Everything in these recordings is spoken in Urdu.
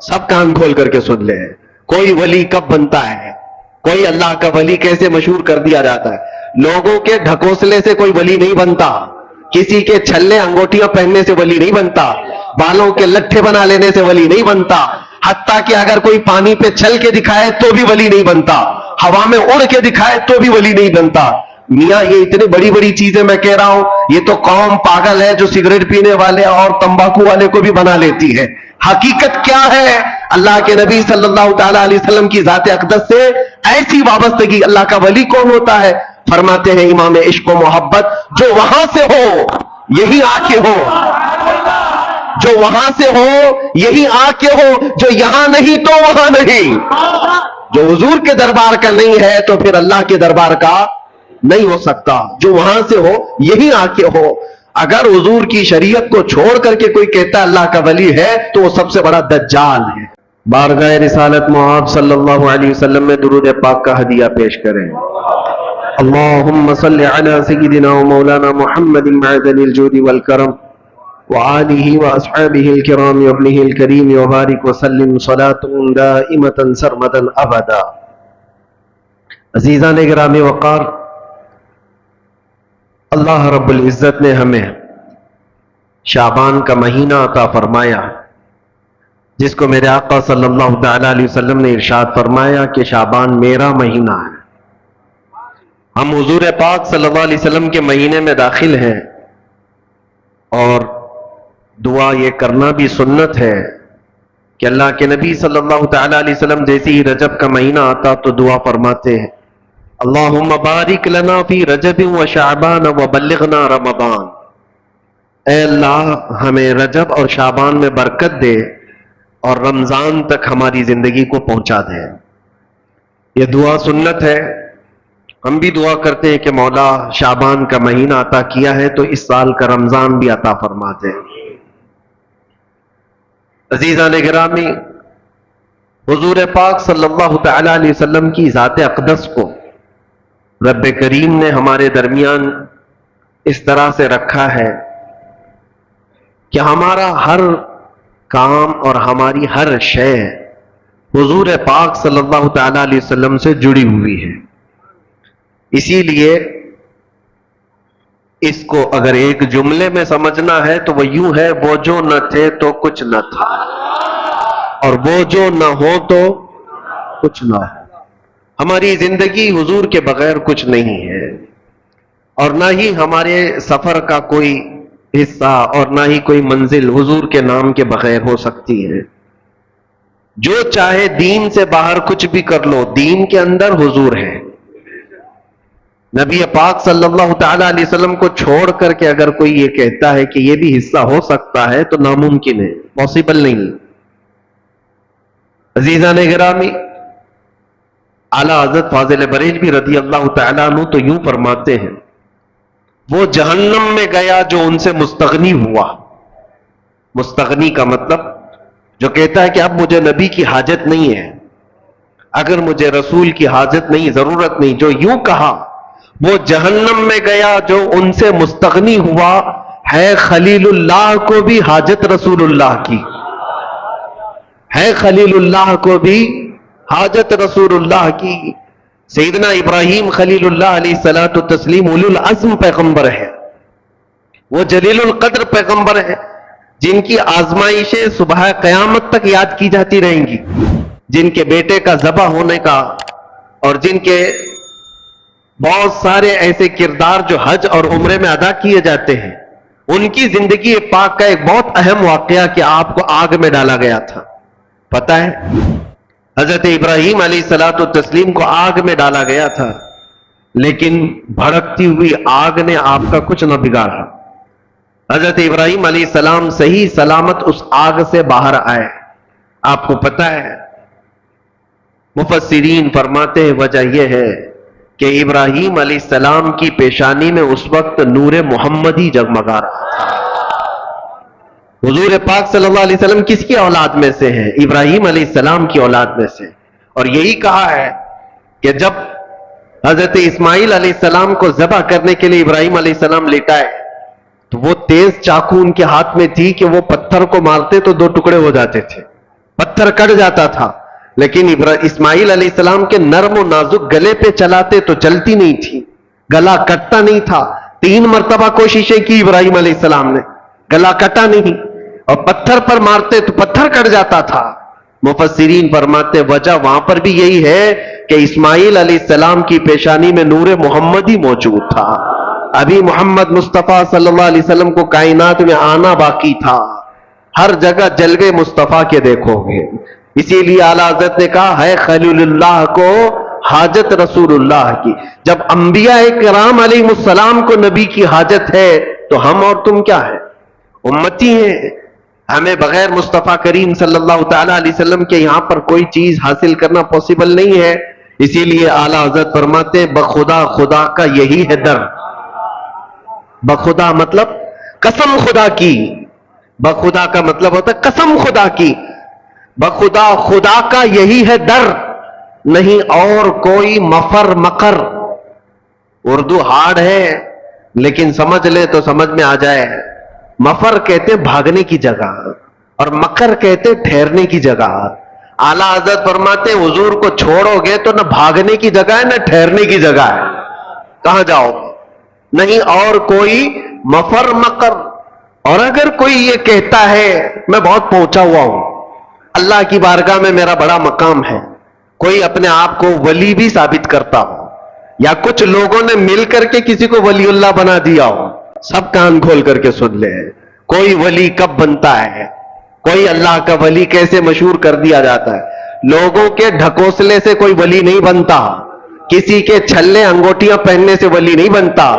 سب کان کھول کر کے سن لے. کوئی ولی کب بنتا ہے, کوئی اللہ کا ولی کیسے مشہور کر دیا جاتا ہے. لوگوں کے ڈھکوسلے سے کوئی ولی نہیں بنتا, کسی کے چھلے انگوٹیاں پہننے سے ولی نہیں بنتا, بالوں کے لٹھے بنا لینے سے ولی نہیں بنتا, حتیٰ کہ اگر کوئی پانی پہ چل کے دکھائے تو بھی ولی نہیں بنتا, ہوا میں اڑ کے دکھائے تو بھی ولی نہیں بنتا. میاں یہ اتنی بڑی بڑی چیزیں میں کہہ رہا ہوں, یہ تو قوم پاگل ہے جو سگریٹ پینے والے اور تمباکو والے کو بھی بنا لیتی ہے. حقیقت کیا ہے؟ اللہ کے نبی صلی اللہ تعالی علیہ وسلم کی ذات اقدس سے ایسی وابستگی. اللہ کا ولی کون ہوتا ہے؟ فرماتے ہیں امام عشق و محبت, جو وہاں سے ہو یہی آ کے ہو, جو وہاں سے ہو یہی آ کے ہو, جو یہاں نہیں تو وہاں نہیں. جو حضور کے دربار کا نہیں ہے تو پھر اللہ کے دربار کا نہیں ہو سکتا. جو وہاں سے ہو یہی آ کے ہو. اگر حضور کی شریعت کو چھوڑ کر کے کوئی کہتا اللہ کا ولی ہے تو وہ سب سے بڑا دجال ہے. بارگاہ رسالت معاذ صلی اللہ علیہ وسلم میں درود پاک کا ہدیہ پیش کریں. اللہم صلی علی سیدنا و مولانا محمد معدن الجود والکرم وآلہ واصحابہ الکرام وابنہ الکریم وبارک وسلم صلاة دائمة سرمدا ابدا. عزیزان گرامی وقار, اللہ رب العزت نے ہمیں شعبان کا مہینہ عطا فرمایا, جس کو میرے آقا صلی اللہ تعالی علیہ وسلم نے ارشاد فرمایا کہ شعبان میرا مہینہ ہے. ہم حضور پاک صلی اللہ علیہ وسلم کے مہینے میں داخل ہیں, اور دعا یہ کرنا بھی سنت ہے کہ اللہ کے نبی صلی اللہ تعالی علیہ وسلم جیسے ہی رجب کا مہینہ آتا تو دعا فرماتے ہیں, اللہم بارک لنا فی رجب و شعبان و بلغنا رمضان. اے اللہ ہمیں رجب اور شعبان میں برکت دے اور رمضان تک ہماری زندگی کو پہنچا دے. یہ دعا سنت ہے. ہم بھی دعا کرتے ہیں کہ مولا شعبان کا مہینہ عطا کیا ہے تو اس سال کا رمضان بھی عطا فرما دے. عزیزان گرامی, حضور پاک صلی اللہ تعالی علیہ وسلم کی ذات اقدس کو رب کریم نے ہمارے درمیان اس طرح سے رکھا ہے کہ ہمارا ہر کام اور ہماری ہر شے حضور پاک صلی اللہ تعالی علیہ وسلم سے جڑی ہوئی ہے. اسی لیے اس کو اگر ایک جملے میں سمجھنا ہے تو وہ یوں ہے, وہ جو نہ تھے تو کچھ نہ تھا, اور وہ جو نہ ہو تو کچھ نہ ہو. ہماری زندگی حضور کے بغیر کچھ نہیں ہے, اور نہ ہی ہمارے سفر کا کوئی حصہ اور نہ ہی کوئی منزل حضور کے نام کے بغیر ہو سکتی ہے. جو چاہے دین سے باہر کچھ بھی کر لو, دین کے اندر حضور ہے. نبی پاک صلی اللہ تعالی علیہ وسلم کو چھوڑ کر کے اگر کوئی یہ کہتا ہے کہ یہ بھی حصہ ہو سکتا ہے تو ناممکن ہے, پاسبل نہیں. عزیزان گرامی, اعلیٰ حضرت فاضل بریلوی رضی اللہ تعالیٰ عنہ تو یوں فرماتے ہیں, وہ جہنم میں گیا جو ان سے مستغنی ہوا. مستغنی کا مطلب جو کہتا ہے کہ اب مجھے نبی کی حاجت نہیں ہے, اگر مجھے رسول کی حاجت نہیں, ضرورت نہیں, جو یوں کہا وہ جہنم میں گیا جو ان سے مستغنی ہوا. ہے خلیل اللہ کو بھی حاجت رسول اللہ کی, ہے خلیل اللہ کو بھی حاجت رسول اللہ کی. سیدنا ابراہیم خلیل اللہ علیہ الصلوۃ والتسلیم اولو العزم پیغمبر ہے, وہ جلیل القدر پیغمبر ہے جن کی آزمائشیں صبح قیامت تک یاد کی جاتی رہیں گی, جن کے بیٹے کا ذبح ہونے کا اور جن کے بہت سارے ایسے کردار جو حج اور عمرے میں ادا کیے جاتے ہیں. ان کی زندگی پاک کا ایک بہت اہم واقعہ کہ آپ کو آگ میں ڈالا گیا تھا. پتہ ہے, حضرت ابراہیم علیہ الصلوۃ والتسلیم کو آگ میں ڈالا گیا تھا, لیکن بھڑکتی ہوئی آگ نے آپ کا کچھ نہ بگاڑا. حضرت ابراہیم علیہ السلام صحیح سلامت اس آگ سے باہر آئے. آپ کو پتہ ہے, مفسرین فرماتے ہیں وجہ یہ ہے کہ ابراہیم علیہ السلام کی پیشانی میں اس وقت نور محمدی جگمگا رہا تھا. حضور پاک صلی اللہ علیہ وسلم کس کی اولاد میں سے ہیں؟ ابراہیم علیہ السلام کی اولاد میں سے. اور یہی کہا ہے کہ جب حضرت اسماعیل علیہ السلام کو ذبح کرنے کے لیے ابراہیم علیہ السلام لٹائے تو وہ تیز چاقو ان کے ہاتھ میں تھی کہ وہ پتھر کو مارتے تو دو ٹکڑے ہو جاتے تھے. پتھر کٹ جاتا تھا، لیکن اسماعیل علیہ السلام کے نرم و نازک گلے پہ چلاتے تو چلتی نہیں تھی، گلا کٹتا نہیں تھا۔ 3 مرتبہ کوششیں کی ابراہیم علیہ السلام نے، گلا کٹا نہیں، اور پتھر پر مارتے تو پتھر کٹ جاتا تھا۔ مفسرین فرماتے وجہ وہاں پر بھی یہی ہے کہ اسماعیل علیہ السلام کی پیشانی میں نور محمدی موجود تھا، ابھی محمد مصطفیٰ صلی اللہ علیہ وسلم کو کائنات میں آنا باقی تھا۔ ہر جگہ جلوے مصطفیٰ کے دیکھو گے، اسی لیے اعلیٰ حضرت نے کہا ہے خلیل اللہ کو حاجت رسول اللہ کی۔ جب انبیاء کرام علیہ السلام کو نبی کی حاجت ہے تو ہم اور تم کیا ہے؟ امتی ہیں۔ ہمیں بغیر مصطفیٰ کریم صلی اللہ تعالی علیہ وسلم کے یہاں پر کوئی چیز حاصل کرنا پاسبل نہیں ہے۔ اسی لیے اعلیٰ حضرت فرماتے بخدا خدا کا یہی ہے در۔ بخدا مطلب قسم خدا کی، بخدا کا مطلب ہوتا ہے قسم خدا کی، بخدا خدا کا یہی ہے در، نہیں اور کوئی مفر مکر۔ اردو ہارڈ ہے لیکن سمجھ لے تو سمجھ میں آ جائے۔ مفر کہتے بھاگنے کی جگہ اور مکر کہتے ٹھہرنے کی جگہ۔ اعلیٰ حضرت فرماتے حضور کو چھوڑو گے تو نہ بھاگنے کی جگہ ہے نہ ٹھہرنے کی جگہ ہے، کہاں جاؤ؟ نہیں اور کوئی مفر مکر۔ اور اگر کوئی یہ کہتا ہے میں بہت پہنچا ہوا ہوں، اللہ کی بارگاہ میں میرا بڑا مقام ہے، کوئی اپنے آپ کو ولی بھی ثابت کرتا ہو، یا کچھ لوگوں نے مل کر کے کسی کو ولی اللہ بنا دیا ہو، سب کان کھول کر کے سن لے، کوئی ولی کب بنتا ہے، کوئی اللہ کا ولی کیسے مشہور کر دیا جاتا ہے۔ لوگوں کے ڈھکوسلے سے کوئی ولی نہیں بنتا، کسی کے چھلے انگوٹیاں پہننے سے ولی نہیں بنتا،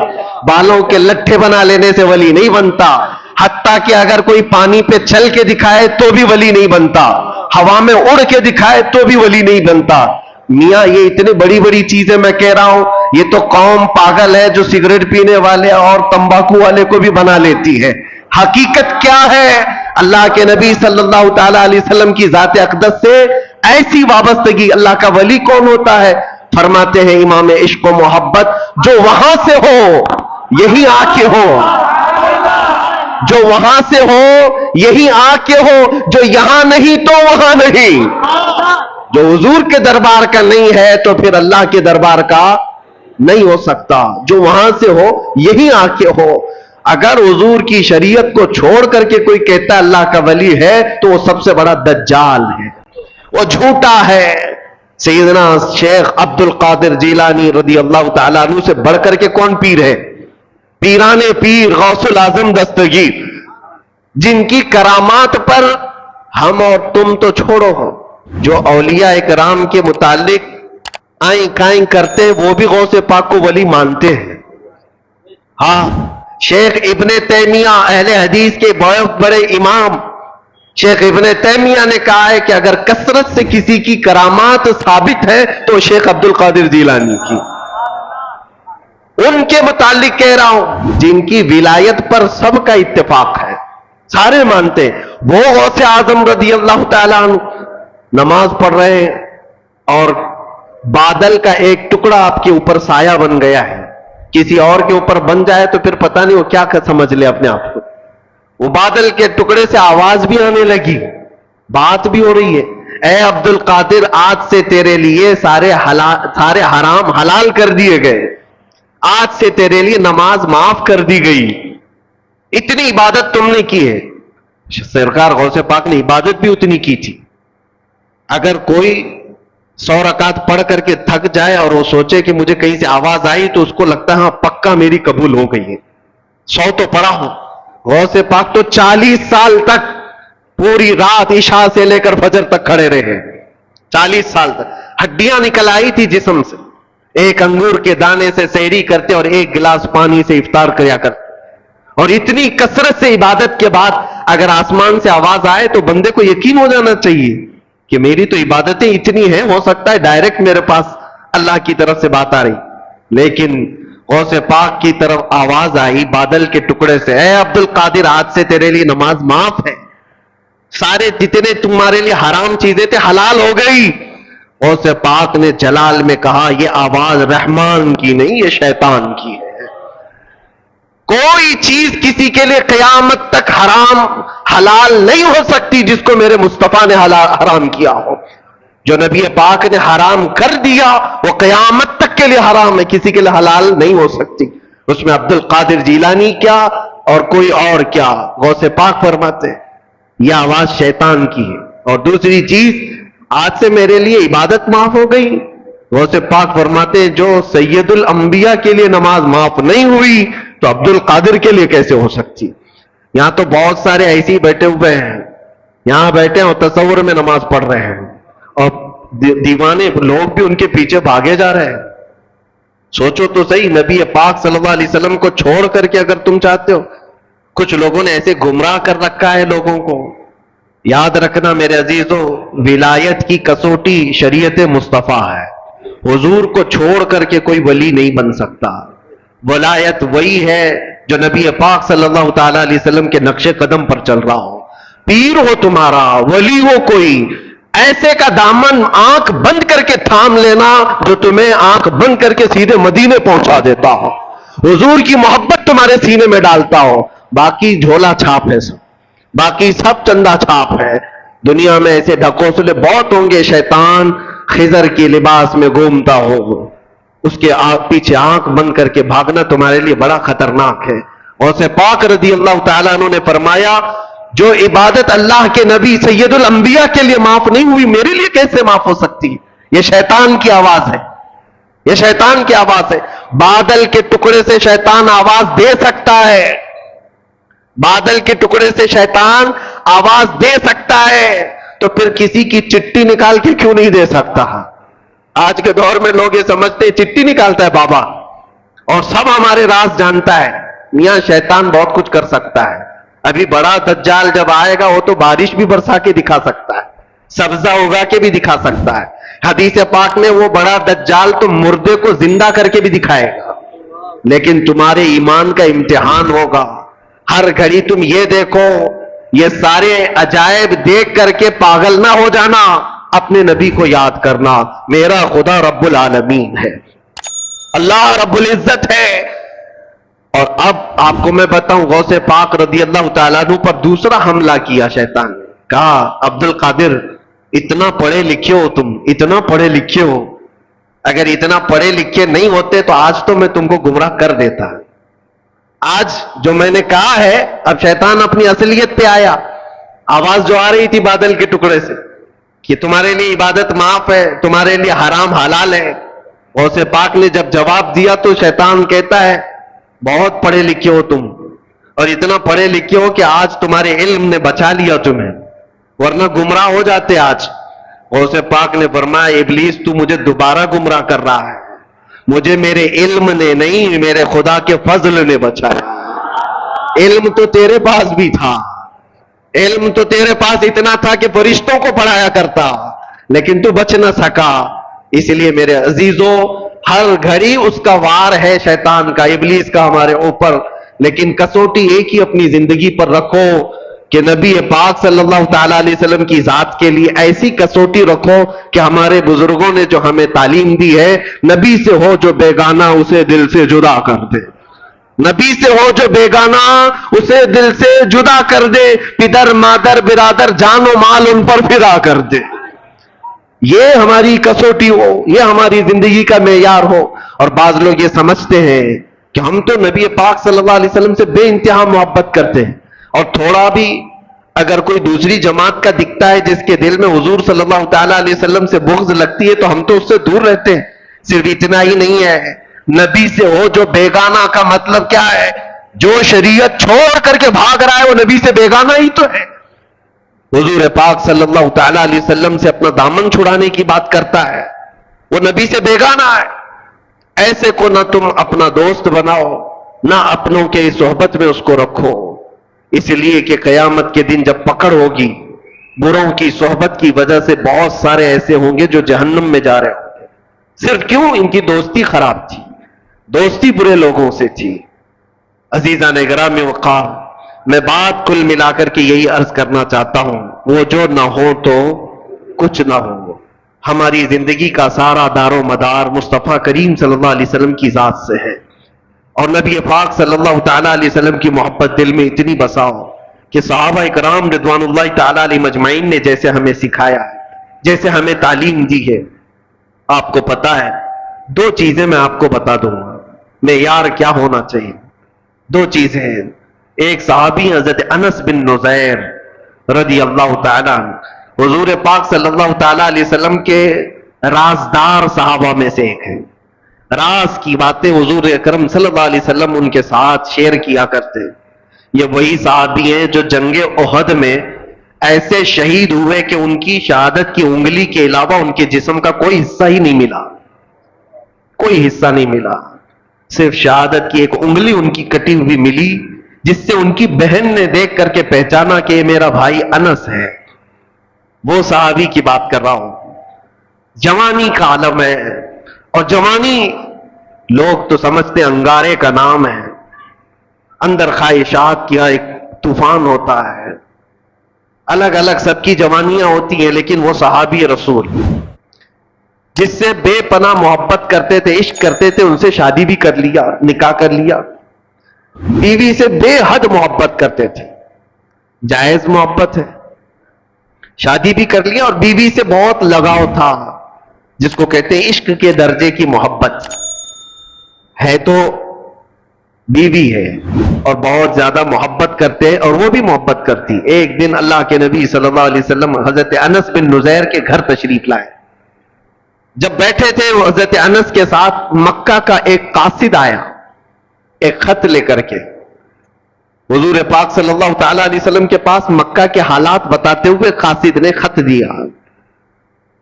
بالوں کے لٹھے بنا لینے سے ولی نہیں بنتا، حتیٰ کہ اگر کوئی پانی پہ چل کے دکھائے تو بھی ولی نہیں بنتا، ہوا میں اڑ کے دکھائے تو بھی ولی نہیں بنتا۔ میاں یہ اتنی بڑی بڑی چیزیں میں کہہ رہا ہوں، یہ تو قوم پاگل ہے جو سگریٹ پینے والے اور تمباکو والے کو بھی بنا لیتی ہے۔ حقیقت کیا ہے؟ اللہ کے نبی صلی اللہ تعالی علیہ وسلم کی ذات اقدس سے ایسی وابستگی۔ اللہ کا ولی کون ہوتا ہے؟ فرماتے ہیں امام عشق و محبت جو وہاں سے ہو یہی آ کے ہو، جو وہاں سے ہو یہی آ کے ہو، جو یہاں نہیں تو وہاں نہیں۔ جو حضور کے دربار کا نہیں ہے تو پھر اللہ کے دربار کا نہیں ہو سکتا۔ جو وہاں سے ہو یہی آ کے ہو۔ اگر حضور کی شریعت کو چھوڑ کر کے کوئی کہتا ہے اللہ کا ولی ہے تو وہ سب سے بڑا دجال ہے، وہ جھوٹا ہے۔ سیدنا شیخ عبد القادر جیلانی رضی اللہ تعالیٰ عنہ سے بڑھ کر کے کون پیر ہے؟ پیران پیر غوث الاعظم دستگیر، جن کی کرامات پر ہم اور تم تو چھوڑو ہو، جو اولیاء کرام کے متعلق آئیں کائیں کرتے ہیں وہ بھی غوث پاک کو ولی مانتے ہیں۔ ہاں، شیخ ابن تیمیہ اہل حدیث کے بہت بڑے امام شیخ ابن تیمیہ نے کہا ہے کہ اگر کثرت سے کسی کی کرامات ثابت ہے تو شیخ عبد القادر جیلانی کی، ان کے متعلق کہہ رہا ہوں جن کی ولایت پر سب کا اتفاق ہے، سارے مانتے ہیں۔ وہ غوث اعظم رضی اللہ تعالیٰ عنہ نماز پڑھ رہے ہیں اور بادل کا ایک ٹکڑا آپ کے اوپر سایہ بن گیا ہے، کسی اور کے اوپر بن جائے تو پھر پتہ نہیں وہ کیا سمجھ لے اپنے آپ کو۔ وہ بادل کے ٹکڑے سے آواز بھی آنے لگی، بات بھی ہو رہی ہے، اے عبد القادر آج سے تیرے لیے سارے حرام حلال کر دیے گئے، آج سے تیرے لیے نماز معاف کر دی گئی، اتنی عبادت تم نے کی ہے۔ سرکار غوث پاک نے عبادت بھی اتنی کی تھی۔ اگر کوئی 100 رکعت پڑھ کر کے تھک جائے اور وہ سوچے کہ مجھے کہیں سے آواز آئی تو اس کو لگتا ہے ہاں پکا میری قبول ہو گئی ہے، 100 تو پڑھا ہو۔ غوث پاک تو 40 سال تک پوری رات عشاء سے لے کر فجر تک کھڑے رہے، 40 سال تک ہڈیاں نکل آئی تھی جسم سے، ایک انگور کے دانے سے سحری کرتے اور ایک گلاس پانی سے افطار کریا کرتے۔ اور اتنی کثرت سے عبادت کے بعد اگر آسمان سے آواز آئے تو بندے کو یقین ہو جانا چاہیے کہ میری تو عبادتیں اتنی ہیں، ہو سکتا ہے ڈائریکٹ میرے پاس اللہ کی طرف سے بات آ رہی، لیکن غوث پاک کی طرف آواز آئی بادل کے ٹکڑے سے، اے عبد القادر آج سے تیرے لیے نماز معاف ہے، سارے جتنے تمہارے لیے حرام چیزیں تھے حلال ہو گئی۔ غوث پاک نے جلال میں کہا یہ آواز رحمان کی نہیں، یہ شیطان کی ہے۔ کوئی چیز کسی کے لیے قیامت تک حرام حلال نہیں ہو سکتی جس کو میرے مصطفیٰ نے حرام کیا ہو. جو نبی پاک نے حرام کر دیا وہ قیامت تک کے لیے حرام ہے، کسی کے لیے حلال نہیں ہو سکتی. اس میں عبد القادر جیلانی کیا اور کوئی اور کیا. غوث پاک فرماتے یہ آواز شیطان کی ہے. اور دوسری چیز، آج سے میرے لیے عبادت معاف ہو گئی. غوث پاک فرماتے جو سید الانبیاء کے لیے نماز معاف نہیں ہوئی تو عبد القادر کے لیے کیسے ہو سکتی. یہاں تو بہت سارے ایسے ہی بیٹھے ہوئے ہیں، یہاں بیٹھے ہیں اور تصور میں نماز پڑھ رہے ہیں اور دیوانے لوگ بھی ان کے پیچھے بھاگے جا رہے ہیں. سوچو تو صحیح، نبی پاک صلی اللہ علیہ وسلم کو چھوڑ کر کے اگر تم چاہتے ہو، کچھ لوگوں نے ایسے گمراہ کر رکھا ہے لوگوں کو. یاد رکھنا میرے عزیزوں، ولایت کی کسوٹی شریعت مصطفیٰ ہے. حضور کو چھوڑ کر کے کوئی ولی نہیں بن سکتا. ولایت وہی ہے جو نبی پاک صلی اللہ تعالی علیہ وسلم کے نقش قدم پر چل رہا ہو. پیر ہو تمہارا، ولی ہو کوئی، ایسے کا دامن آنکھ بند کر کے تھام لینا جو تمہیں آنکھ بند کر کے سیدھے مدینے پہنچا دیتا ہو. حضور کی محبت تمہارے سینے میں ڈالتا ہو. باقی جھولا چھاپ ہے، باقی سب چندہ چھاپ ہے. دنیا میں ایسے ڈھکوسلے بہت ہوں گے. شیطان خضر کی لباس میں گھومتا ہو، اس کے پیچھے آنکھ بند کر کے بھاگنا تمہارے لیے بڑا خطرناک ہے. اور سے پاک رضی اللہ تعالیٰ عنہ نے فرمایا جو عبادت اللہ کے نبی سید الانبیاء کے لیے معاف نہیں ہوئی میرے لیے کیسے معاف ہو سکتی. یہ شیطان کی آواز ہے، یہ شیطان کی آواز ہے. بادل کے ٹکڑے سے شیطان آواز دے سکتا ہے، بادل کے ٹکڑے سے شیطان آواز دے سکتا ہے، تو پھر کسی کی چٹھی نکال کے کیوں نہیں دے سکتا. آج کے دور میں لوگ یہ سمجھتے ہیں چٹھی نکالتا ہے بابا اور سب ہمارے راز جانتا ہے. میاں شیطان بہت کچھ کر سکتا ہے. ابھی بڑا دجال جب آئے گا وہ تو بارش بھی برسا کے دکھا سکتا ہے، سبزہ اگا کے بھی دکھا سکتا ہے. حدیث پاک میں وہ بڑا دجال تو مردے کو زندہ کر کے بھی دکھائے گا. لیکن تمہارے ایمان کا امتحان ہوگا. ہر گھڑی تم یہ دیکھو، یہ سارے عجائب دیکھ کر کے پاگل نہ ہو جانا. اپنے نبی کو یاد کرنا، میرا خدا رب العالمین ہے، اللہ رب العزت ہے. اور اب آپ کو میں بتاؤں، غوث پاک رضی اللہ تعالیٰ عنہ پر دوسرا حملہ کیا شیطان نے. کہا عبد القادر اتنا پڑھے لکھے ہو تم، اتنا پڑھے لکھے ہو، اگر اتنا پڑھے لکھے نہیں ہوتے تو آج تو میں تم کو گمراہ کر دیتا. آج جو میں نے کہا ہے، اب شیطان اپنی اصلیت پہ آیا. آواز جو آ رہی تھی بادل کے ٹکڑے سے کہ تمہارے لیے عبادت معاف ہے، تمہارے لیے حرام حلال ہے. غوث پاک نے جب جواب دیا تو شیطان کہتا ہے بہت پڑھے لکھے ہو تم، اور اتنا پڑھے لکھے ہو کہ آج تمہارے علم نے بچا لیا تمہیں، ورنہ گمراہ ہو جاتے آج. غوث پاک نے فرمایا ابلیس تو مجھے دوبارہ گمراہ کر رہا ہے. مجھے میرے علم نے نہیں، میرے خدا کے فضل نے بچایا. علم تو تیرے پاس بھی تھا، علم تو تیرے پاس اتنا تھا کہ فرشتوں کو پڑھایا کرتا، لیکن تو بچ نہ سکا. اس لیے میرے عزیزوں، ہر گھڑی اس کا وار ہے شیطان کا، ابلیس کا ہمارے اوپر. لیکن کسوٹی ایک ہی اپنی زندگی پر رکھو کہ نبی پاک صلی اللہ تعالی علیہ وسلم کی ذات کے لیے ایسی کسوٹی رکھو کہ ہمارے بزرگوں نے جو ہمیں تعلیم دی ہے، نبی سے ہو جو بیگانہ اسے دل سے جدا کر دے. نبی سے ہو جو بیگانہ اسے دل سے جدا کر دے. پدر مادر برادر جان و مال ان پر فدا کر دے. یہ ہماری کسوٹی ہو، یہ ہماری زندگی کا معیار ہو. اور بعض لوگ یہ سمجھتے ہیں کہ ہم تو نبی پاک صلی اللہ علیہ وسلم سے بے انتہا محبت کرتے ہیں، اور تھوڑا بھی اگر کوئی دوسری جماعت کا دکھتا ہے جس کے دل میں حضور صلی اللہ تعالی علیہ وسلم سے بغض لگتی ہے تو ہم تو اس سے دور رہتے ہیں. صرف اتنا ہی نہیں ہے، نبی سے ہو جو بیگانہ کا مطلب کیا ہے؟ جو شریعت چھوڑ کر کے بھاگ رہا ہے وہ نبی سے بیگانہ ہی تو ہے. حضور پاک صلی اللہ تعالی علیہ وسلم سے اپنا دامن چھڑانے کی بات کرتا ہے، وہ نبی سے بیگانہ ہے. ایسے کو نہ تم اپنا دوست بناؤ، نہ اپنوں کے صحبت میں اس کو رکھو. اس لیے کہ قیامت کے دن جب پکڑ ہوگی، بروں کی صحبت کی وجہ سے بہت سارے ایسے ہوں گے جو جہنم میں جا رہے ہوں گے. صرف کیوں؟ ان کی دوستی خراب تھی، دوستی برے لوگوں سے تھی. عزیزان گرامی وقار، میں بات کل ملا کر کے یہی عرض کرنا چاہتا ہوں، وہ جو نہ ہو تو کچھ نہ ہو. ہماری زندگی کا سارا دار و مدار مصطفیٰ کریم صلی اللہ علیہ وسلم کی ذات سے ہے. اور نبی پاک صلی اللہ تعالیٰ علیہ وسلم کی محبت دل میں اتنی بساؤ کہ صحابہ اکرام رضوان اللہ تعالیٰ علیہ مجمعین نے جیسے ہمیں سکھایا ہے، جیسے ہمیں تعلیم دی ہے، آپ کو پتا ہے دو چیزیں میں آپ کو بتا دوں گا معیار کیا ہونا چاہیے. دو چیزیں ہیں. ایک صحابی حضرت انس بن نذیر رضی اللہ تعالیٰ عنہ، حضور پاک صلی اللہ تعالیٰ علیہ وسلم کے رازدار صحابہ میں سے ایک ہیں. راز کی باتیں حضور اکرم صلی اللہ علیہ وسلم ان کے ساتھ شیئر کیا کرتے. یہ وہی صحابی ہیں جو جنگ احد میں ایسے شہید ہوئے کہ ان کی شہادت کی انگلی کے علاوہ ان کے جسم کا کوئی حصہ ہی نہیں ملا، کوئی حصہ نہیں ملا، صرف شہادت کی ایک انگلی ان کی کٹی ہوئی ملی، جس سے ان کی بہن نے دیکھ کر کے پہچانا کہ یہ میرا بھائی انس ہے. وہ صحابی کی بات کر رہا ہوں. جوانی کا عالم ہے، اور جوانی لوگ تو سمجھتے انگارے کا نام ہے، اندر خواہشات کیا ایک طوفان ہوتا ہے، الگ الگ سب کی جوانیاں ہوتی ہیں. لیکن وہ صحابی رسول جس سے بے پناہ محبت کرتے تھے، عشق کرتے تھے، ان سے شادی بھی کر لیا، نکاح کر لیا. بیوی سے بے حد محبت کرتے تھے، جائز محبت ہے، شادی بھی کر لیا، اور بیوی سے بہت لگاؤ تھا، جس کو کہتے ہیں عشق کے درجے کی محبت ہے. تو بیوی ہے اور بہت زیادہ محبت کرتے، اور وہ بھی محبت کرتی. ایک دن اللہ کے نبی صلی اللہ علیہ وسلم حضرت انس بن نذیر کے گھر تشریف لائے. جب بیٹھے تھے وہ حضرت انس کے ساتھ، مکہ کا ایک قاصد آیا ایک خط لے کر کے حضور پاک صلی اللہ تعالی علیہ وسلم کے پاس. مکہ کے حالات بتاتے ہوئے قاصد نے خط دیا.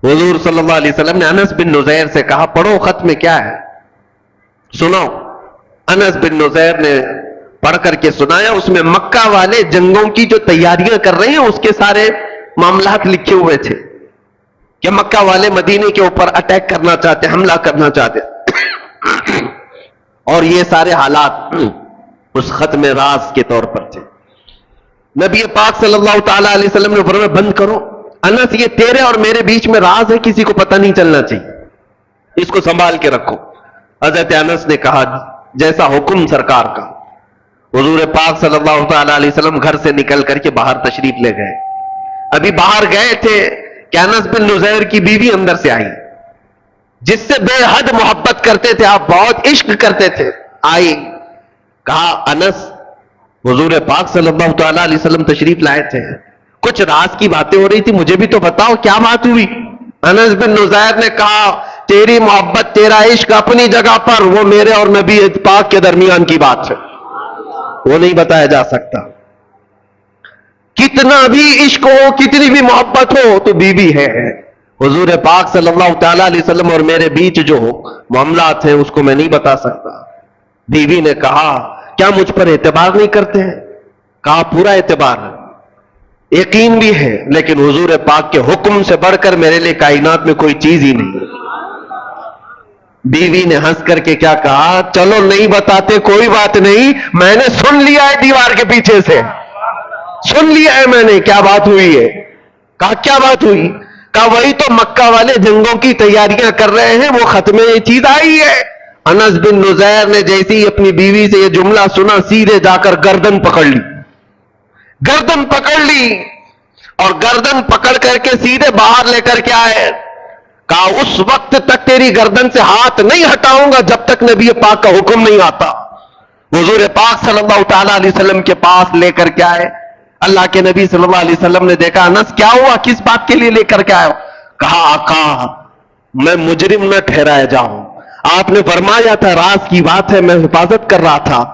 حضور صلی اللہ علیہ وسلم نے انس بن نذیر سے کہا پڑھو خط میں کیا ہے، سنو. انس بن نذیر نے پڑھ کر کے سنایا. اس میں مکہ والے جنگوں کی جو تیاریاں کر رہے ہیں اس کے سارے معاملات لکھے ہوئے تھے کہ مکہ والے مدینے کے اوپر اٹیک کرنا چاہتے، حملہ کرنا چاہتے. اور یہ سارے حالات اس خط میں راز کے طور پر تھے. نبی پاک صلی اللہ تعالی علیہ وسلم نے فرمایا بند کرو انس، یہ تیرے اور میرے بیچ میں راز ہے، کسی کو پتہ نہیں چلنا چاہیے، اس کو سنبھال کے رکھو. حضرت انس نے کہا جیسا حکم سرکار کا. حضور پاک صلی اللہ تعالی علیہ وسلم گھر سے نکل کر کے باہر تشریف لے گئے. ابھی باہر گئے تھے کہ انس بن نذیر کی بیوی اندر سے آئی، جس سے بے حد محبت کرتے تھے آپ، بہت عشق کرتے تھے. آئی، کہا انس حضور پاک صلی اللہ تعالی علیہ وسلم تشریف لائے تھے، کچھ راز کی باتیں ہو رہی تھی، مجھے بھی تو بتاؤ کیا بات ہوئی. انس بن نذیر نے کہا تیری محبت، تیرا عشق اپنی جگہ پر، وہ میرے اور نبی پاک کے درمیان کی بات ہے، وہ نہیں بتایا جا سکتا. کتنا بھی عشق ہو، کتنی بھی محبت ہو، تو بیوی ہے. حضور پاک صلی اللہ تعالی علیہ وسلم اور میرے بیچ جو معاملات ہیں اس کو میں نہیں بتا سکتا. بیوی نے کہا کیا مجھ پر اعتبار نہیں کرتے ہیں؟ کہا پورا اعتبار ہے، یقین بھی ہے، لیکن حضور پاک کے حکم سے بڑھ کر میرے لیے کائنات میں کوئی چیز ہی نہیں. بیوی نے ہنس کر کے کیا کہا چلو نہیں بتاتے کوئی بات نہیں، میں نے سن لیا ہے دیوار کے پیچھے سے، سن لیا ہے میں نے کیا بات ہوئی ہے. کہا کیا بات ہوئی؟ کہا وہی تو مکہ والے جنگوں کی تیاریاں کر رہے ہیں، وہ خط میں یہ چیز آئی ہے. انس بن نذیر نے جیسے ہی اپنی بیوی سے یہ جملہ سنا، سیدھے جا کر گردن پکڑ لی، گردن پکڑ لی، اور گردن پکڑ کر کے سیدھے باہر لے کر کے آئے. کہا اس وقت تک تیری گردن سے ہاتھ نہیں ہٹاؤں گا جب تک نبی پاک کا حکم نہیں آتا. حضور پاک صلی اللہ تعالی علیہ وسلم کے پاس لے کر کے آئے. اللہ کے نبی صلی اللہ علیہ وسلم نے دیکھا انس کیا ہوا، کس بات کے لیے لے کر کے آئے؟ کہا آقا میں مجرم نہ ٹھہرایا جاؤں، آپ نے فرمایا تھا راز کی بات ہے، میں حفاظت کر رہا تھا،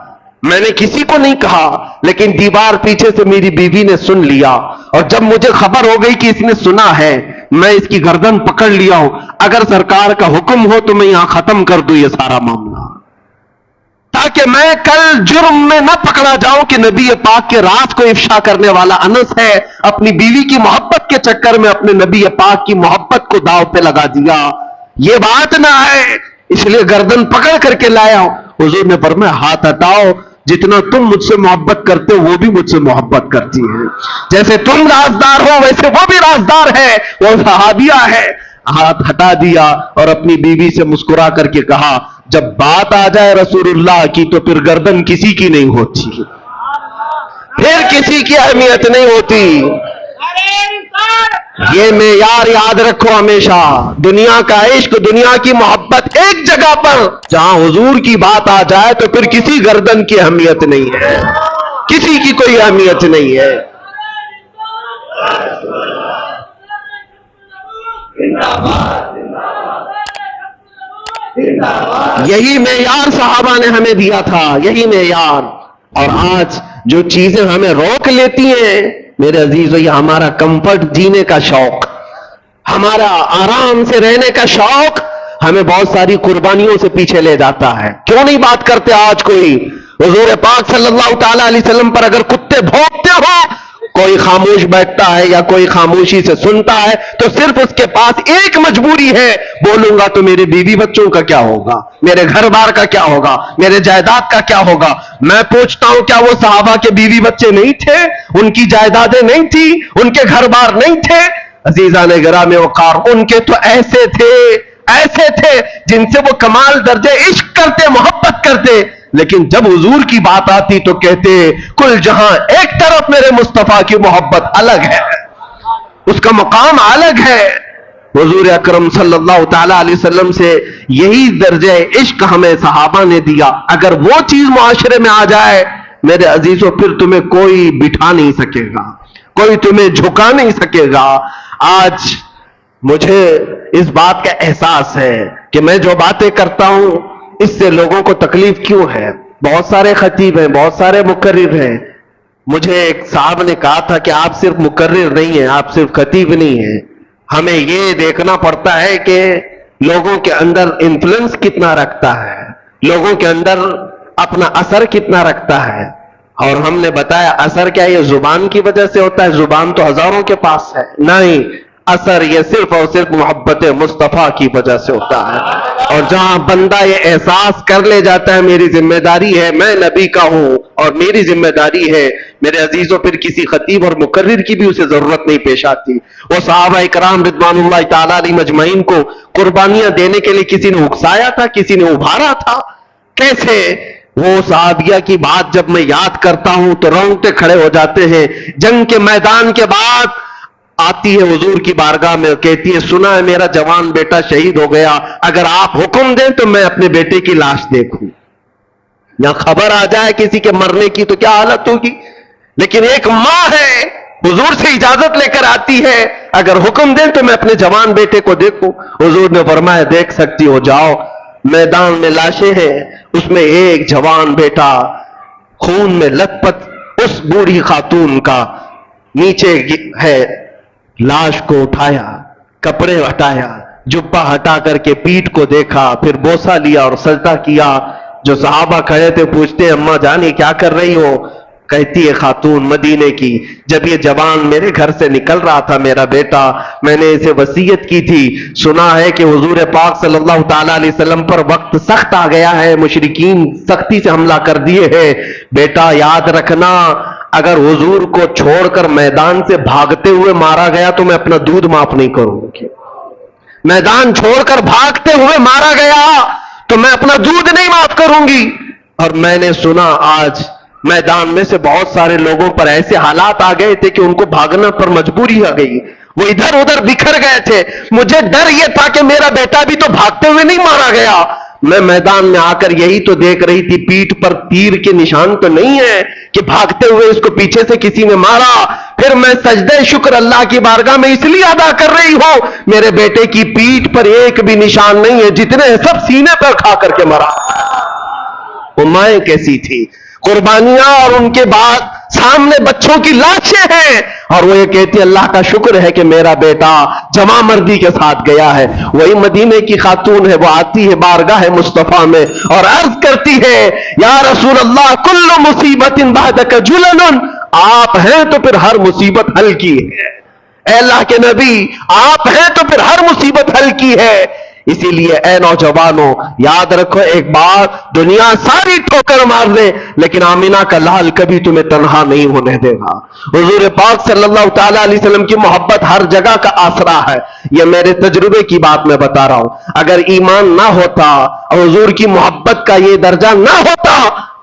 میں نے کسی کو نہیں کہا، لیکن دیوار پیچھے سے میری بیوی نے سن لیا، اور جب مجھے خبر ہو گئی کہ اس نے سنا ہے میں اس کی گردن پکڑ لیا ہوں. اگر سرکار کا حکم ہو تو میں یہاں ختم کر دوں یہ سارا معاملہ، تاکہ میں کل جرم میں نہ پکڑا جاؤں کہ نبی پاک کے راز کو افشا کرنے والا انس ہے، اپنی بیوی کی محبت کے چکر میں اپنے نبی پاک کی محبت کو داؤ پہ لگا دیا. یہ بات نہ ہے، اس لیے گردن پکڑ کر کے لایا ہوں. حضور نے فرمایا ہاتھ ہٹاؤ، جتنا تم مجھ سے محبت کرتے ہو وہ بھی مجھ سے محبت کرتی ہے، جیسے تم رازدار ہو ویسے وہ بھی رازدار ہے، وہ صحابیہ ہے. ہاتھ ہٹا دیا اور اپنی بیوی سے مسکرا کر کے کہا جب بات آ جائے رسول اللہ کی تو پھر گردن کسی کی نہیں ہوتی، پھر کسی کی اہمیت نہیں ہوتی۔ یہ معیار یاد رکھو ہمیشہ، دنیا کا عشق، دنیا کی محبت ایک جگہ پر، جہاں حضور کی بات آ جائے تو پھر کسی گردن کی اہمیت نہیں ہے، کسی کی کوئی اہمیت نہیں ہے۔ یہی معیار صحابہ نے ہمیں دیا تھا، یہی معیار۔ اور آج جو چیزیں ہمیں روک لیتی ہیں میرے عزیزو، یہ ہمارا کمفرٹ جینے کا شوق، ہمارا آرام سے رہنے کا شوق ہمیں بہت ساری قربانیوں سے پیچھے لے جاتا ہے۔ کیوں نہیں بات کرتے آج کوئی حضور پاک صلی اللہ تعالی علیہ وسلم پر اگر کتے بھونکتے ہو، کوئی خاموش بیٹھتا ہے یا کوئی خاموشی سے سنتا ہے تو صرف اس کے پاس ایک مجبوری ہے، بولوں گا تو میرے بیوی بچوں کا کیا ہوگا، میرے گھر بار کا کیا ہوگا، میرے جائیداد کا کیا ہوگا۔ میں پوچھتا ہوں کیا وہ صحابہ کے بیوی بچے نہیں تھے، ان کی جائیدادیں نہیں تھی، ان کے گھر بار نہیں تھے؟ عزیزان گرامی وقار، ان کے تو ایسے تھے جن سے وہ کمال درجے عشق کرتے، محبت کرتے، لیکن جب حضور کی بات آتی تو کہتے کل جہاں ایک طرف، میرے مصطفیٰ کی محبت الگ ہے، اس کا مقام الگ ہے۔ حضور اکرم صلی اللہ تعالی علیہ وسلم سے یہی درجہ عشق ہمیں صحابہ نے دیا۔ اگر وہ چیز معاشرے میں آ جائے میرے عزیزوں، پھر تمہیں کوئی بٹھا نہیں سکے گا، کوئی تمہیں جھکا نہیں سکے گا۔ آج مجھے اس بات کا احساس ہے کہ میں جو باتیں کرتا ہوں اس سے لوگوں کو تکلیف کیوں ہے۔ بہت سارے خطیب ہیں، بہت سارے مقرر ہیں۔ مجھے ایک صاحب نے کہا تھا کہ آپ صرف مقرر نہیں ہیں، آپ صرف خطیب نہیں ہیں، ہمیں یہ دیکھنا پڑتا ہے کہ لوگوں کے اندر انفلوئنس کتنا رکھتا ہے، لوگوں کے اندر اپنا اثر کتنا رکھتا ہے۔ اور ہم نے بتایا اثر کیا یہ زبان کی وجہ سے ہوتا ہے؟ زبان تو ہزاروں کے پاس ہے، نہیں، اثر یہ صرف اور صرف محبت مصطفیٰ کی وجہ سے ہوتا ہے۔ اور جہاں بندہ یہ احساس کر لے جاتا ہے میری ذمہ داری ہے، میں نبی کا ہوں اور میری ذمہ داری ہے، میرے عزیزوں، پھر کسی خطیب اور مقرر کی بھی اسے ضرورت نہیں پیش آتی۔ وہ صحابہ کرام رضوان اللہ تعالیٰ علیہ مجمعین کو قربانیاں دینے کے لیے کسی نے اکسایا تھا، کسی نے ابھارا تھا؟ کیسے؟ وہ صحابیہ کی بات جب میں یاد کرتا ہوں تو رونگٹے کھڑے ہو جاتے ہیں۔ جنگ کے میدان کے بعد آتی ہے حضور کی بارگاہ میں، کہتی ہے سنا ہے میرا جوان بیٹا شہید ہو گیا، اگر آپ حکم دیں تو میں اپنے بیٹے کی لاش دیکھوں۔ یا خبر آ جائے کسی کے مرنے کی تو کیا حالت ہوگی، لیکن ایک ماں ہے حضور سے اجازت لے کر آتی ہے، اگر حکم دیں تو میں اپنے جوان بیٹے کو دیکھوں۔ حضور نے فرمایا دیکھ سکتی ہو، جاؤ۔ میدان میں لاشیں ہیں، اس میں ایک جوان بیٹا خون میں لت پت اس بوڑھی خاتون کا نیچے ہے، لاش کو اٹھایا، کپڑے ہٹایا، جبہ ہٹا کر کے پیٹھ کو دیکھا، پھر بوسہ لیا اور سجدہ کیا۔ جو صحابہ کھڑے تھے پوچھتے ہیں اماں جان یہ کیا کر رہی ہو؟ کہتی ہے خاتون مدینے کی، جب یہ جوان میرے گھر سے نکل رہا تھا میرا بیٹا، میں نے اسے وصیت کی تھی، سنا ہے کہ حضور پاک صلی اللہ تعالی علیہ وسلم پر وقت سخت آ گیا ہے، مشرکین سختی سے حملہ کر دیے ہیں، بیٹا یاد رکھنا اگر حضور کو چھوڑ کر میدان سے بھاگتے ہوئے مارا گیا تو میں اپنا دودھ معاف نہیں کروں گی، میدان چھوڑ کر بھاگتے ہوئے مارا گیا تو میں اپنا دودھ نہیں معاف کروں گی۔ اور میں نے سنا آج میدان میں سے بہت سارے لوگوں پر ایسے حالات آ گئے تھے کہ ان کو بھاگنا پر مجبوری آ گئی، وہ ادھر ادھر بکھر گئے تھے، مجھے ڈر یہ تھا کہ میرا بیٹا بھی تو بھاگتے ہوئے نہیں مارا گیا۔ میں میدان میں آ کر یہی تو دیکھ رہی تھی پیٹھ پر تیر کے نشان تو نہیں ہے کہ بھاگتے ہوئے اس کو پیچھے سے کسی نے مارا۔ پھر میں سجدہ شکر اللہ کی بارگاہ میں اس لیے ادا کر رہی ہوں میرے بیٹے کی پیٹھ پر ایک بھی نشان نہیں ہے، جتنے سب سینے پر کھا کر کے مرا۔ وہ مائیں کیسی تھی، قربانیاں، اور ان کے بعد سامنے بچوں کی لاشیں ہیں، اور وہ یہ کہتی اللہ کا شکر ہے کہ میرا بیٹا جمع مردی کے ساتھ گیا ہے۔ وہی مدینے کی خاتون ہے، وہ آتی ہے بارگاہ مصطفیٰ میں اور عرض کرتی ہے یا رسول اللہ کل مصیبت بعدک جلل، آپ ہیں تو پھر ہر مصیبت حل کی ہے۔ اے اللہ کے نبی آپ ہیں تو پھر ہر مصیبت حل کی ہے۔ اسی لیے اے نوجوانوں یاد رکھو ایک بات، دنیا ساری ٹھوکر مار دے لیکن آمینہ کا لال کبھی تمہیں تنہا نہیں ہونے دے گا۔ حضور پاک صلی اللہ تعالی علیہ وسلم کی محبت ہر جگہ کا آسرا ہے، یہ میرے تجربے کی بات میں بتا رہا ہوں۔ اگر ایمان نہ ہوتا اور حضور کی محبت کا یہ درجہ نہ ہوتا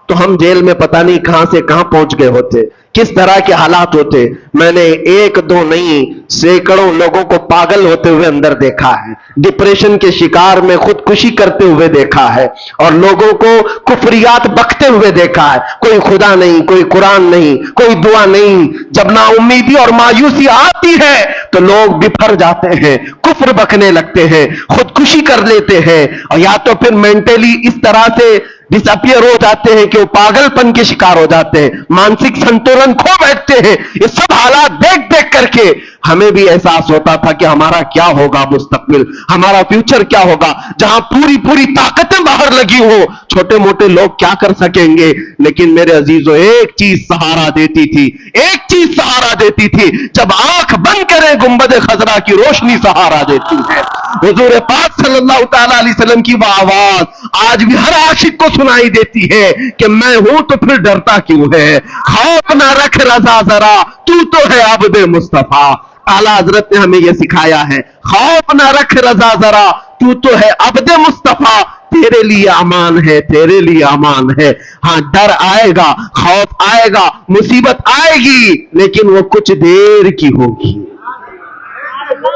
تو ہم جیل میں پتہ نہیں کہاں سے کہاں پہنچ گئے ہوتے، کس طرح کے حالات ہوتے۔ میں نے ایک دو نہیں سینکڑوں لوگوں کو پاگل ہوتے ہوئے اندر دیکھا ہے، ڈپریشن کے شکار میں خودکشی کرتے ہوئے دیکھا ہے، اور لوگوں کو کفریات بکتے ہوئے دیکھا ہے۔ کوئی خدا نہیں، کوئی قرآن نہیں، کوئی دعا نہیں۔ جب نا امیدی اور مایوسی آتی ہے تو لوگ بفر جاتے ہیں، کفر بکنے لگتے ہیں، خودکشی کر لیتے ہیں، اور یا تو پھر مینٹلی اس طرح سے ڈس اپیئر ہو جاتے ہیں کہ وہ پاگل پن کے شکار ہو جاتے ہیں، مانسک سنتولن کھو بیٹھتے ہیں۔ یہ سب حالات دیکھ دیکھ کر کے ہمیں بھی احساس ہوتا تھا کہ ہمارا کیا ہوگا مستقبل، ہمارا فیوچر کیا ہوگا۔ جہاں پوری طاقتیں باہر لگی ہو، چھوٹے موٹے لوگ کیا کر سکیں گے؟ لیکن میرے عزیزو ایک چیز سہارا دیتی تھی، ایک چیز سہارا دیتی تھی، جب آنکھ بند کرے گنبد خضرا کی روشنی سہارا دیتی ہے۔ حضور پاک صلی اللہ تعالی علیہ وسلم کی وہ آواز آج بھی ہر عاشق کو سنائی دیتی ہے کہ میں ہوں تو پھر ڈرتا کیوں ہے؟ خوف نہ رکھ رضا ذرا، تو ہے عبد مصطفیٰ۔ اعلیٰ حضرت نے ہمیں یہ سکھایا ہے، خوف نہ رکھ رضا ذرا، تو ہے عبد مصطفیٰ، تیرے لیے امان ہے، تیرے لیے امان ہے۔ ہاں ڈر آئے گا، خوف آئے گا، مصیبت آئے گی، لیکن وہ کچھ دیر کی ہوگی،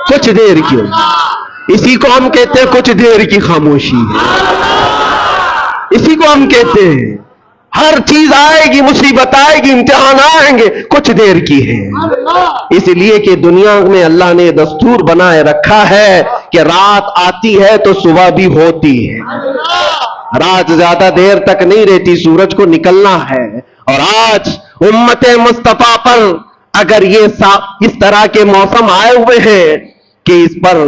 کچھ دیر کی ہوگی۔ اسی کو ہم کہتے ہیں کچھ دیر کی خاموشی ہے، اسی کو ہم کہتے ہیں ہر چیز آئے گی، مصیبت آئے گی، امتحان آئیں گے، کچھ دیر کی ہے۔ اس لیے کہ دنیا میں اللہ نے دستور بنائے رکھا ہے کہ رات آتی ہے تو صبح بھی ہوتی ہے، رات زیادہ دیر تک نہیں رہتی، سورج کو نکلنا ہے۔ اور آج امت مصطفیٰ پر اگر یہ اس طرح کے موسم آئے ہوئے ہیں کہ اس پر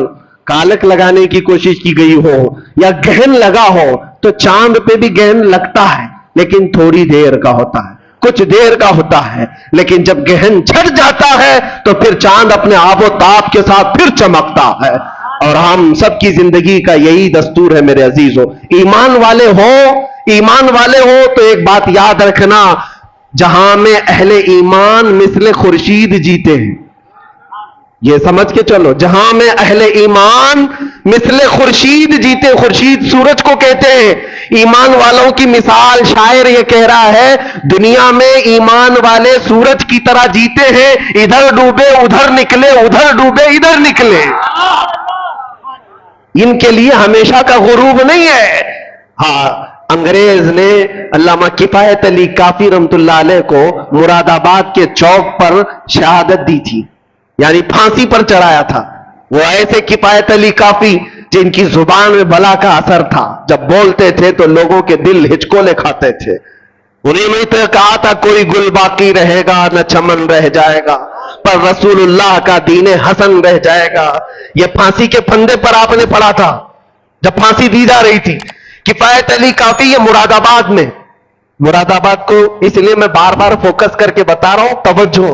کالک لگانے کی کوشش کی گئی ہو یا گہن لگا ہو، تو چاند پہ بھی گہن لگتا ہے لیکن تھوڑی دیر کا ہوتا ہے، کچھ دیر کا ہوتا ہے، لیکن جب گہن چھٹ جاتا ہے تو پھر چاند اپنے آب و تاب کے ساتھ پھر چمکتا ہے۔ اور ہم سب کی زندگی کا یہی دستور ہے میرے عزیزو۔ ایمان والے ہو تو ایک بات یاد رکھنا، جہاں میں اہل ایمان مثل خورشید جیتے ہیں، یہ سمجھ کے چلو، جہاں میں اہل ایمان مثل خورشید جیتے، خورشید سورج کو کہتے ہیں۔ ایمان والوں کی مثال شاعر یہ کہہ رہا ہے، دنیا میں ایمان والے سورج کی طرح جیتے ہیں، ادھر ڈوبے ادھر نکلے، ادھر ڈوبے ادھر نکلے۔ ان کے لیے ہمیشہ کا غروب نہیں ہے۔ ہاں، انگریز نے علامہ کفایت علی کافی رحمت اللہ علیہ کو مراد آباد کے چوک پر شہادت دی تھی، یعنی پھانسی پر چڑھایا تھا۔ وہ ایسے کفایت علی کافی جن کی زبان میں بلا کا اثر تھا، جب بولتے تھے تو لوگوں کے دل ہچکولے کھاتے تھے۔ انہیں میں تو کہا تھا کوئی گل باقی رہے گا نہ چمن رہ جائے گا، پر رسول اللہ کا دین حسن رہ جائے گا۔ یہ پھانسی کے پھندے پر آپ نے پڑھا تھا جب پھانسی دی جا رہی تھی۔ کفایت علی کافی یہ مراد آباد میں، مراد آباد کو اس لیے میں بار بار فوکس کر کے بتا رہا ہوں، توجہ،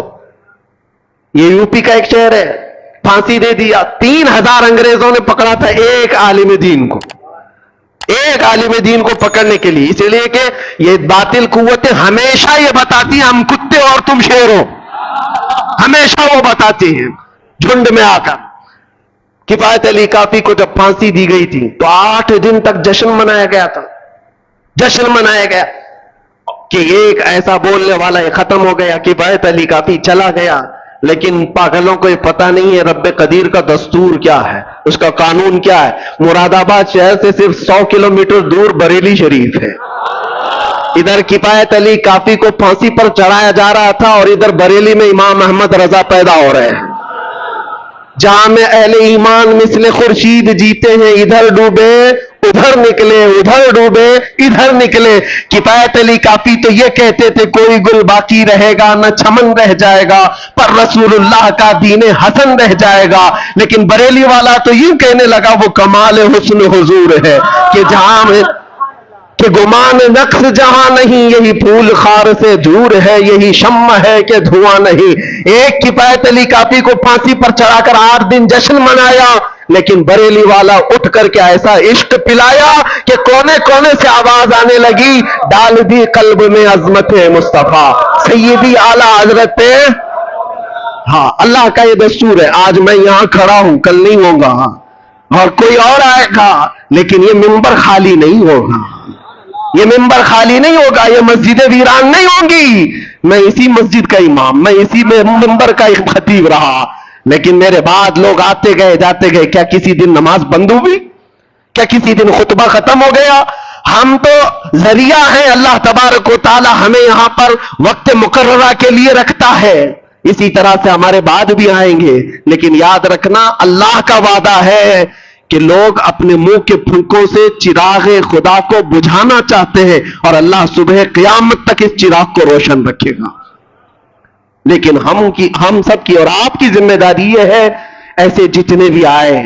یہ یوپی کا ایک شہر ہے۔ پھانسی دے دیا، 3000 انگریزوں نے پکڑا تھا ایک عالم دین کو، ایک عالم دین کو پکڑنے کے لیے، اس لیے کہ یہ باطل قوتیں ہمیشہ یہ بتاتی ہیں ہم کتے اور تم شیر ہو، ہمیشہ وہ بتاتی ہیں جھنڈ میں آ کر۔ کفایت علی کافی کو جب پھانسی دی گئی تھی تو 8 دن تک جشن منایا گیا تھا، جشن منایا گیا کہ ایک ایسا بولنے والا یہ ختم ہو گیا، کفایت علی کافی چلا گیا۔ لیکن پاگلوں کو یہ پتہ نہیں ہے رب قدیر کا دستور کیا ہے، اس کا قانون کیا ہے۔ مراد آباد شہر سے صرف 100 کلومیٹر دور بریلی شریف ہے، ادھر کفایت علی کافی کو پھانسی پر چڑھایا جا رہا تھا اور ادھر بریلی میں امام احمد رضا پیدا ہو رہے ہیں۔ جہاں میں اہل ایمان مثل خورشید جیتے ہیں، ادھر ڈوبے ادھر نکلے، ادھر ڈوبے ادھر نکلے۔ کفایت علی کافی تو یہ کہتے تھے کوئی گل باقی رہے گا نہ چمن رہ جائے گا، پر رسول اللہ کا دین حسن رہ جائے گا۔ لیکن بریلی والا تو یوں کہنے لگا وہ کمال حسن حضور ہے کہ جہاں میں کہ گمان نقص جہاں نہیں، یہی پھول خار سے دور ہے، یہی شمع ہے کہ دھواں نہیں۔ ایک کفایت علی کافی کو پھانسی پر چڑھا کر 8 دن جشن منایا، لیکن بریلی والا اٹھ کر کے ایسا عشق پلایا کہ کونے کونے سے آواز آنے لگی، ڈال دی قلب میں عظمت مصطفیٰ سیدی اعلی حضرت۔ ہاں، اللہ کا یہ دستور ہے، آج میں یہاں کھڑا ہوں، کل نہیں ہوگا اور کوئی اور آئے گا، لیکن یہ منبر خالی نہیں ہوگا، یہ منبر خالی نہیں ہوگا، یہ مسجدیں ویران نہیں ہوں گی۔ میں اسی مسجد کا امام، میں اسی منبر کا خطیب رہا، لیکن میرے بعد لوگ آتے گئے جاتے گئے، کیا کسی دن نماز بند ہوئی؟ کیا کسی دن خطبہ ختم ہو گیا؟ ہم تو ذریعہ ہیں، اللہ تبارک و تعالی ہمیں یہاں پر وقت مقررہ کے لیے رکھتا ہے، اسی طرح سے ہمارے بعد بھی آئیں گے، لیکن یاد رکھنا اللہ کا وعدہ ہے کہ لوگ اپنے منہ کے پھنکوں سے چراغ خدا کو بجھانا چاہتے ہیں اور اللہ صبح قیامت تک اس چراغ کو روشن رکھے گا، لیکن ہم سب کی اور آپ کی ذمہ داری یہ ہے، ایسے جتنے بھی آئے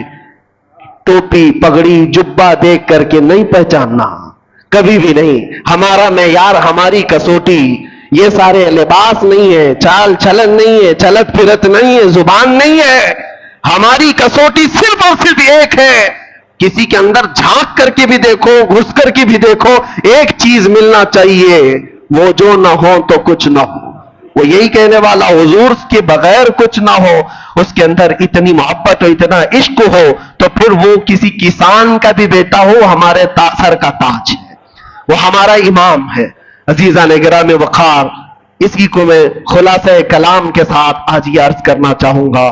ٹوپی پگڑی جبہ دیکھ کر کے نہیں پہچاننا، کبھی بھی نہیں۔ ہمارا معیار، ہماری کسوٹی یہ سارے لباس نہیں ہے، چال چلن نہیں ہے، چلت پھرت نہیں ہے، زبان نہیں ہے، ہماری کسوٹی صرف اور صرف ایک ہے، کسی کے اندر جھانک کر کے بھی دیکھو، گھس کر کے بھی دیکھو، ایک چیز ملنا چاہیے، وہ جو نہ ہو تو کچھ نہ ہو، وہ یہی کہنے والا حضور کے بغیر کچھ نہ ہو، اس کے اندر اتنی محبت اور اتنا عشق ہو تو پھر وہ کسی کسان کا بھی بیٹا ہو، ہمارے سر کا تاج ہے، وہ ہمارا امام ہے۔ عزیزان گرامی وقار، اسی کو میں خلاصہ کلام کے ساتھ آج یہ عرض کرنا چاہوں گا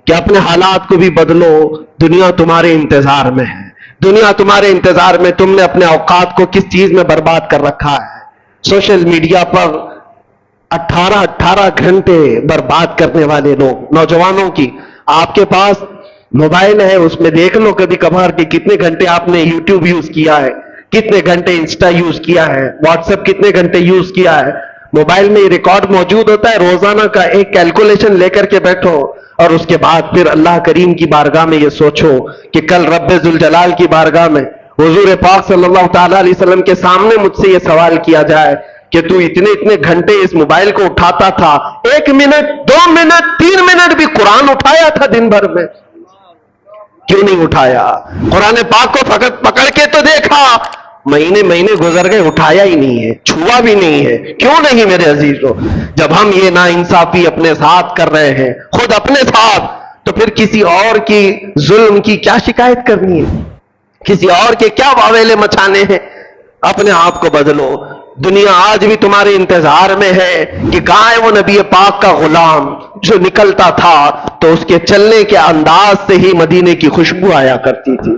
کہ اپنے حالات کو بھی بدلو، دنیا تمہارے انتظار میں ہے، دنیا تمہارے انتظار میں، تم نے اپنے اوقات کو کس چیز میں برباد کر رکھا ہے؟ سوشل میڈیا پر 18 گھنٹے برباد کرنے والے لوگ، نوجوانوں کی، آپ کے پاس موبائل ہے، اس میں دیکھ لو کبھی کبھار کہ کتنے گھنٹے آپ نے یوٹیوب یوز کیا ہے، کتنے گھنٹے انسٹا یوز کیا ہے، واٹس ایپ کتنے گھنٹے یوز کیا ہے۔ موبائل میں یہ ریکارڈ موجود ہوتا ہے، روزانہ کا ایک کیلکولیشن لے کر کے بیٹھو اور اس کے بعد پھر اللہ کریم کی بارگاہ میں یہ سوچو کہ کل رب ذوالجلال کی بارگاہ میں حضور پاک صلی اللہ تعالی علیہ وسلم کے سامنے مجھ سے یہ سوال کیا جائے کہ تو اتنے گھنٹے اس موبائل کو اٹھاتا تھا، 1 منٹ 2 منٹ 3 منٹ بھی قرآن اٹھایا تھا دن بھر میں؟ کیوں نہیں اٹھایا؟ قرآن پاک کو فقط پکڑ کے تو دیکھا، مہینے گزر گئے، اٹھایا ہی نہیں ہے، چھوا بھی نہیں ہے۔ کیوں نہیں میرے عزیزو؟ جب ہم یہ ناانصافی اپنے ساتھ کر رہے ہیں، خود اپنے ساتھ، تو پھر کسی اور کی ظلم کی کیا شکایت کرنی ہے؟ کسی اور کے کیا واویلے مچانے ہیں؟ اپنے آپ کو بدلو۔ دنیا آج بھی تمہارے انتظار میں ہے کہ کہاں ہے وہ نبی پاک کا غلام جو نکلتا تھا تو اس کے چلنے کے انداز سے ہی مدینے کی خوشبو آیا کرتی تھی۔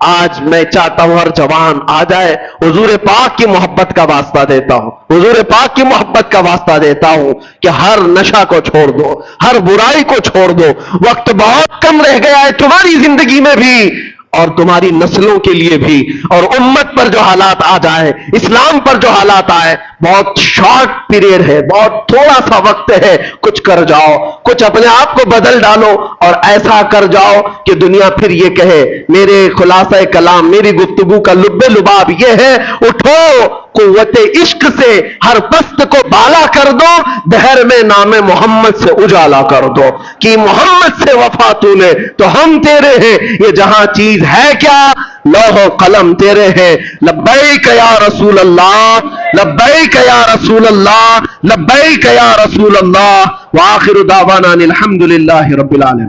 آج میں چاہتا ہوں ہر جوان آ جائے، حضور پاک کی محبت کا واسطہ دیتا ہوں، حضور پاک کی محبت کا واسطہ دیتا ہوں کہ ہر نشہ کو چھوڑ دو، ہر برائی کو چھوڑ دو، وقت بہت کم رہ گیا ہے تمہاری زندگی میں بھی اور تمہاری نسلوں کے لیے بھی، اور امت پر جو حالات آ جائے، اسلام پر جو حالات آئے، بہت شارٹ پیریڈ ہے، بہت تھوڑا سا وقت ہے، کچھ کر جاؤ، کچھ اپنے آپ کو بدل ڈالو اور ایسا کر جاؤ کہ دنیا پھر یہ کہے۔ میرے خلاصہ کلام، میری گفتگو کا لب لباب یہ ہے، اٹھو، قوت عشق سے ہر پست کو بالا کر دو، دہر میں نام محمد سے اجالا کر دو کہ محمد سے وفا تو نے تو ہم تیرے ہیں، یہ جہاں چیز ہے کیا، لوح و قلم تیرے ہیں، لبیک یا رسول اللہ، لبیک یا رسول اللہ، لبیک یا رسول اللہ، وآخر دعوانا الحمدللہ رب العالمین۔